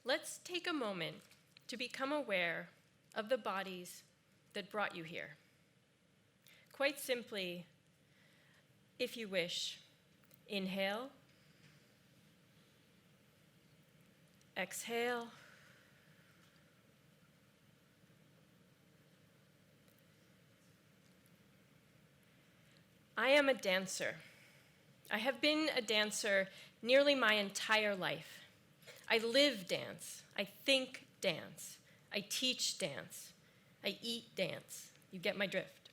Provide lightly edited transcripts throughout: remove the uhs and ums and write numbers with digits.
Let's take a moment to become aware of the bodies that brought you here. Quite simply, if you wish, inhale, exhale, I am a dancer. I have been a dancer nearly my entire life. I live dance. I think dance. I teach dance. I eat dance. You get my drift.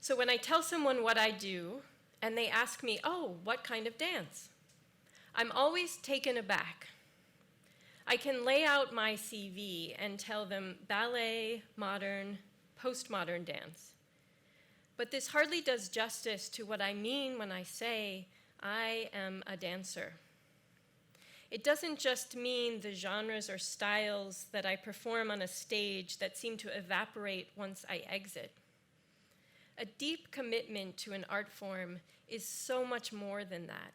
So when I tell someone what I do, and they ask me, oh, what kind of dance? I'm always taken aback. I can lay out my CV and tell them ballet, modern, postmodern dance. But this hardly does justice to what I mean when I say I am a dancer. It doesn't just mean the genres or styles that I perform on a stage that seem to evaporate once I exit. A deep commitment to an art form is so much more than that.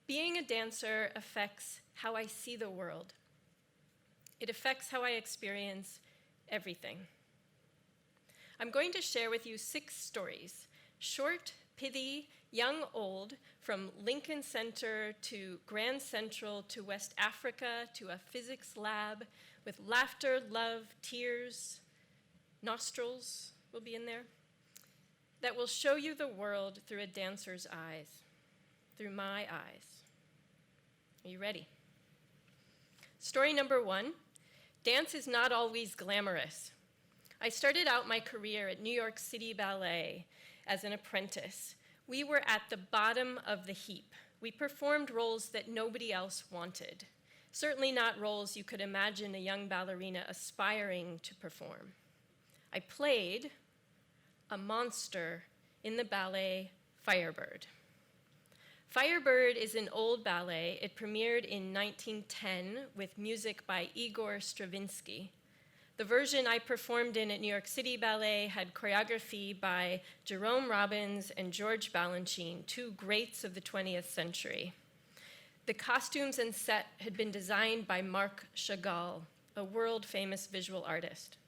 Being a dancer affects how I see the world. It affects how I experience everything. I'm going to share with you 6 stories, short, pithy, young, old, from Lincoln Center to Grand Central to West Africa to a physics lab with laughter, love, tears, nostrils will be in there, that will show you the world through a dancer's eyes, through my eyes. Are you ready? Story number 1, dance is not always glamorous. I started out my career at New York City Ballet as an apprentice. We were at the bottom of the heap. We performed roles that nobody else wanted, certainly not roles you could imagine a young ballerina aspiring to perform. I played a monster in the ballet Firebird. Firebird is an old ballet. It premiered in 1910 with music by Igor Stravinsky. The version I performed in at New York City Ballet had choreography by Jerome Robbins and George Balanchine, 2 greats of the 20th century. The costumes and set had been designed by Marc Chagall, a world-famous visual artist.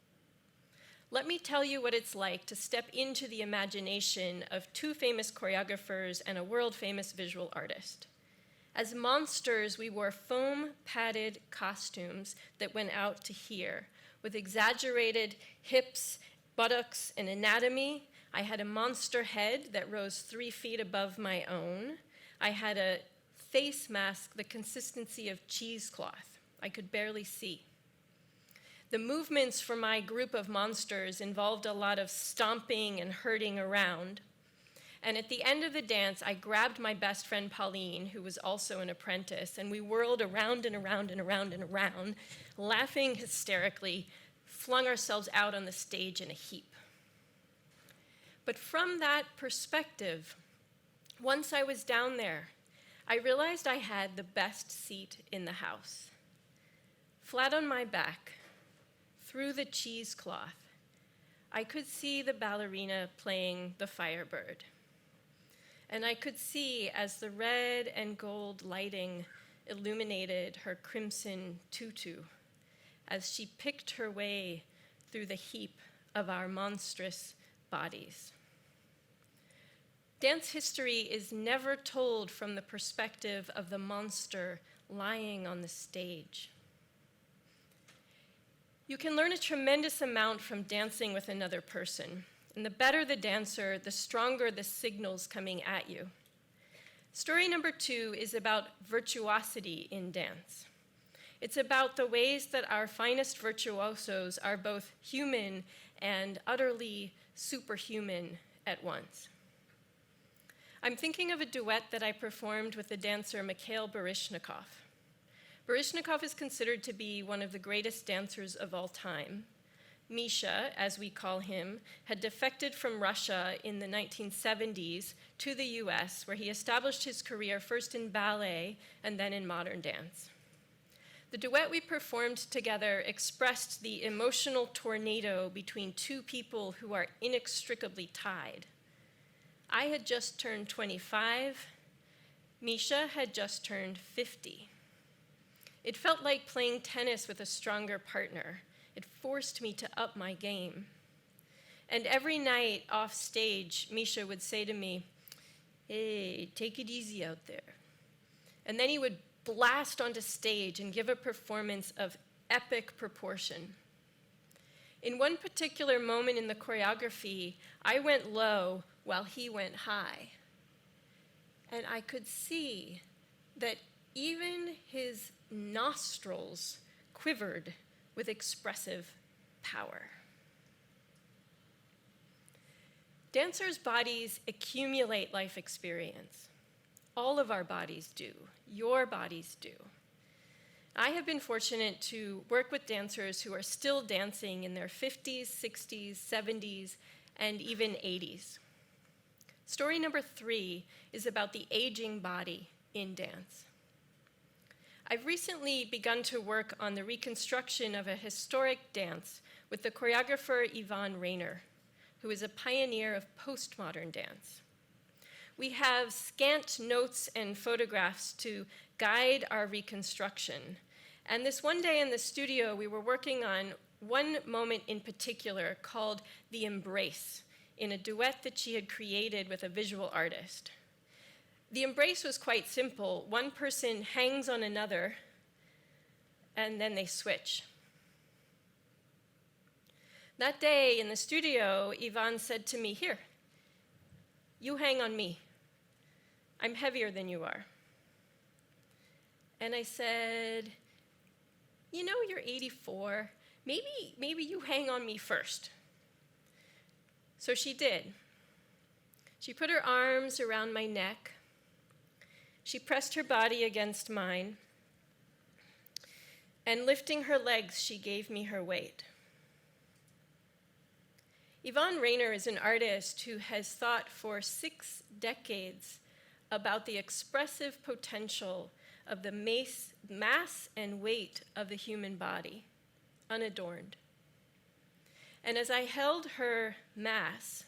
Let me tell you what it's like to step into the imagination of 2 famous choreographers and a world-famous visual artist. As monsters, we wore foam-padded costumes that went out to here, with exaggerated hips, buttocks, and anatomy. I had a monster head that rose 3 feet above my own. I had a face mask the consistency of cheesecloth. I could barely see. The movements for my group of monsters involved a lot of stomping and hurting around. And at the end of the dance, I grabbed my best friend Pauline, who was also an apprentice, and we whirled around and around and around and around, laughing hysterically, flung ourselves out on the stage in a heap. But from that perspective, once I was down there, I realized I had the best seat in the house. Flat on my back, through the cheesecloth, I could see the ballerina playing the Firebird. And I could see as the red and gold lighting illuminated her crimson tutu, as she picked her way through the heap of our monstrous bodies. Dance history is never told from the perspective of the monster lying on the stage. You can learn a tremendous amount from dancing with another person. And the better the dancer, the stronger the signals coming at you. Story number 2 is about virtuosity in dance. It's about the ways that our finest virtuosos are both human and utterly superhuman at once. I'm thinking of a duet that I performed with the dancer Mikhail Baryshnikov. Baryshnikov is considered to be one of the greatest dancers of all time. Misha, as we call him, had defected from Russia in the 1970s to the US, where he established his career first in ballet and then in modern dance. The duet we performed together expressed the emotional tornado between 2 people who are inextricably tied. I had just turned 25. Misha had just turned 50. It felt like playing tennis with a stronger partner. It forced me to up my game. And every night off stage, Misha would say to me, "Hey, take it easy out there." And then he would blast onto stage and give a performance of epic proportion. In one particular moment in the choreography, I went low while he went high. And I could see that even his nostrils quivered with expressive power. Dancers' bodies accumulate life experience. All of our bodies do. Your bodies do. I have been fortunate to work with dancers who are still dancing in their 50s, 60s, 70s, and even 80s. Story number 3 is about the aging body in dance. I've recently begun to work on the reconstruction of a historic dance with the choreographer Yvonne Rainer, who is a pioneer of postmodern dance. We have scant notes and photographs to guide our reconstruction. And this one day in the studio, we were working on one moment in particular called The Embrace, in a duet that she had created with a visual artist. The embrace was quite simple. One person hangs on another, and then they switch. That day in the studio, Yvonne said to me, "Here, you hang on me. I'm heavier than you are." And I said, "You know, you're 84. Maybe you hang on me first." So she did. She put her arms around my neck. She pressed her body against mine. And lifting her legs, she gave me her weight. Yvonne Rainer is an artist who has thought for 6 decades about the expressive potential of the mass and weight of the human body, unadorned. And as I held her mass,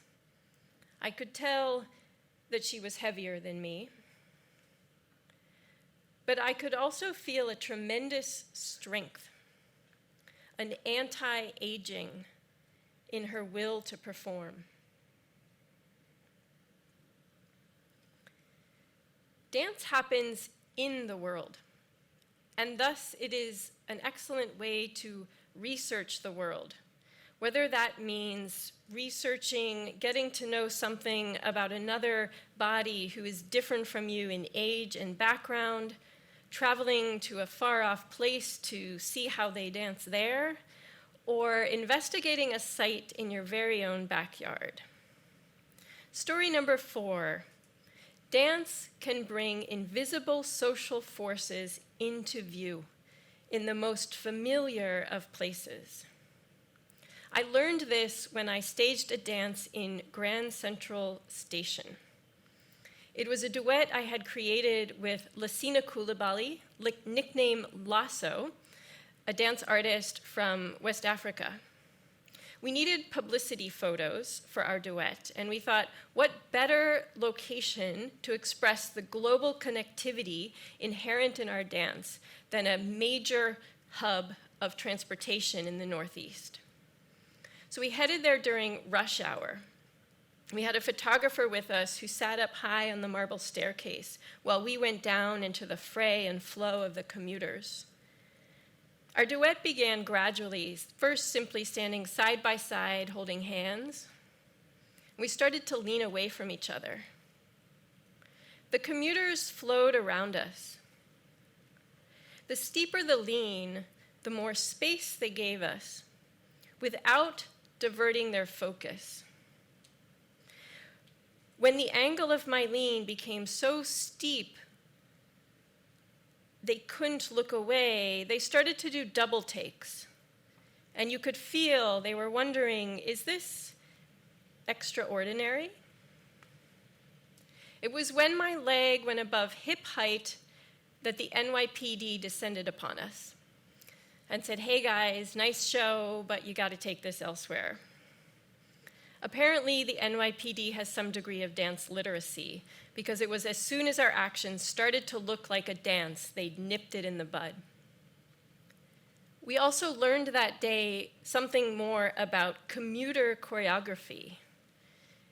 I could tell that she was heavier than me, but I could also feel a tremendous strength, an anti-aging in her will to perform. Dance happens in the world, and thus it is an excellent way to research the world, whether that means researching, getting to know something about another body who is different from you in age and background, traveling to a far-off place to see how they dance there, or investigating a site in your very own backyard. Story number 4. Dance can bring invisible social forces into view in the most familiar of places. I learned this when I staged a dance in Grand Central Station. It was a duet I had created with Lassina Coulibaly, nicknamed Lasso, a dance artist from West Africa. We needed publicity photos for our duet, and we thought, what better location to express the global connectivity inherent in our dance than a major hub of transportation in the Northeast? So we headed there during rush hour. We had a photographer with us who sat up high on the marble staircase while we went down into the fray and flow of the commuters. Our duet began gradually, first simply standing side by side, holding hands. We started to lean away from each other. The commuters flowed around us. The steeper the lean, the more space they gave us, without diverting their focus. When the angle of my lean became so steep they couldn't look away, they started to do double takes. And you could feel they were wondering, is this extraordinary? It was when my leg went above hip height that the NYPD descended upon us and said, "Hey guys, nice show, but you gotta take this elsewhere." Apparently, the NYPD has some degree of dance literacy, because it was as soon as our actions started to look like a dance, they'd nipped it in the bud. We also learned that day something more about commuter choreography.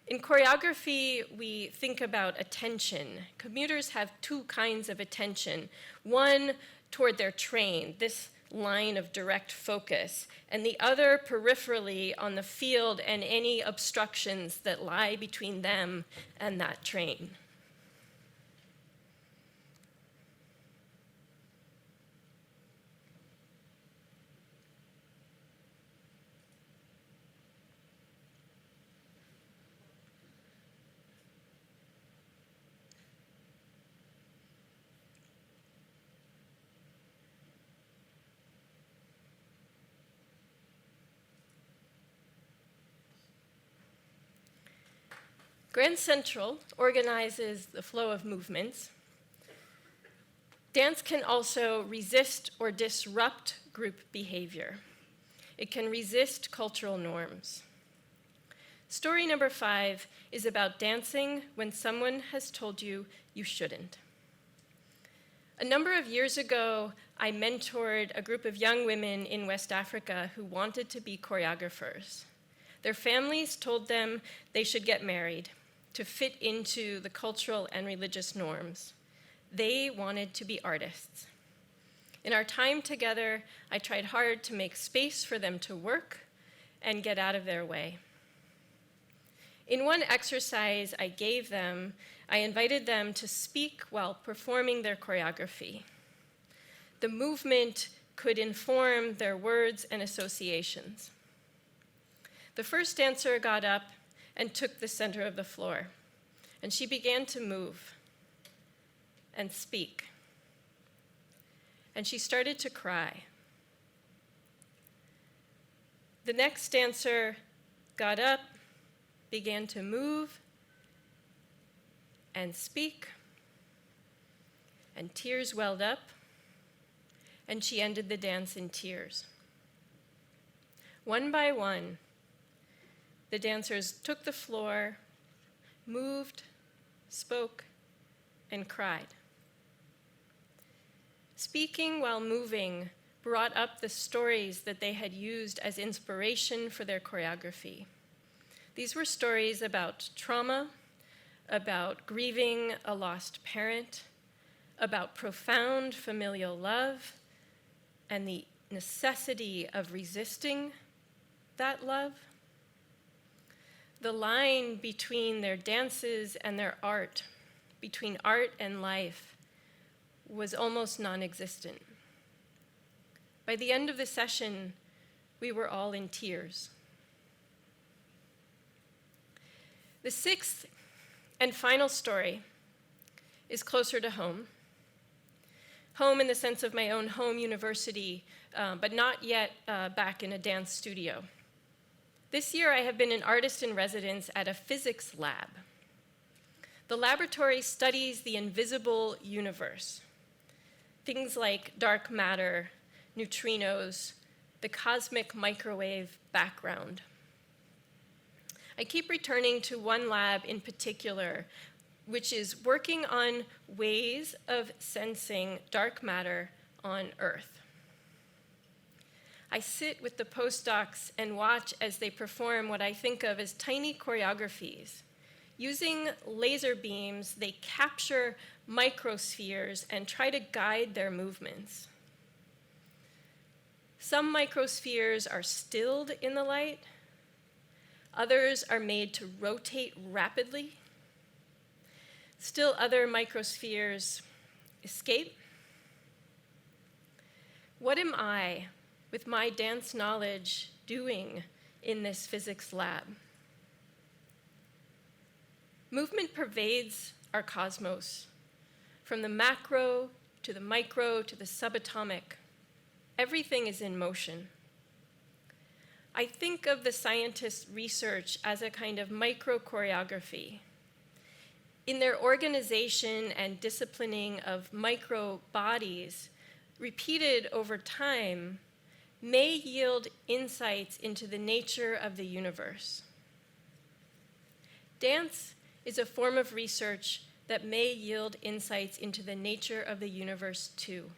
In choreography, we think about attention. Commuters have two kinds of attention. One toward their train, this line of direct focus, and the other peripherally on the field and any obstructions that lie between them and that train. Grand Central organizes the flow of movements. Dance can also resist or disrupt group behavior. It can resist cultural norms. Story number 5 is about dancing when someone has told you you shouldn't. A number of years ago, I mentored a group of young women in West Africa who wanted to be choreographers. Their families told them they should get married to fit into the cultural and religious norms. They wanted to be artists. In our time together, I tried hard to make space for them to work and get out of their way. In one exercise I gave them, I invited them to speak while performing their choreography. The movement could inform their words and associations. The first dancer got up and took the center of the floor, and she began to move and speak. And she started to cry. The next dancer got up, began to move and speak, and tears welled up, and she ended the dance in tears. One by one, the dancers took the floor, moved, spoke, and cried. Speaking while moving brought up the stories that they had used as inspiration for their choreography. These were stories about trauma, about grieving a lost parent, about profound familial love, and the necessity of resisting that love. The line between their dances and their art, between art and life, was almost non-existent. By the end of the session, we were all in tears. The 6th and final story is closer to home. Home in the sense of my own home university, but not yet back in a dance studio. This year, I have been an artist in residence at a physics lab. The laboratory studies the invisible universe, things like dark matter, neutrinos, the cosmic microwave background. I keep returning to one lab in particular, which is working on ways of sensing dark matter on Earth. I sit with the postdocs and watch as they perform what I think of as tiny choreographies. Using laser beams, they capture microspheres and try to guide their movements. Some microspheres are stilled in the light. Others are made to rotate rapidly. Still other microspheres escape. What am I, with my dance knowledge, doing in this physics lab? Movement pervades our cosmos, from the macro to the micro to the subatomic. Everything is in motion. I think of the scientists' research as a kind of micro-choreography. In their organization and disciplining of micro-bodies, repeated over time, may yield insights into the nature of the universe. Dance is a form of research that may yield insights into the nature of the universe too,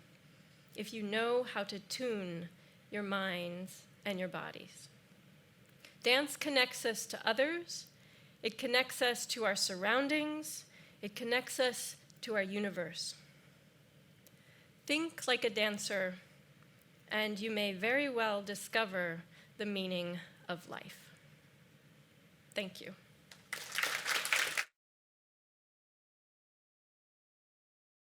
if you know how to tune your minds, and your bodies. Dance connects us to others. It connects us to our surroundings. It connects us to our universe. Think like a dancer, and you may very well discover the meaning of life. Thank you.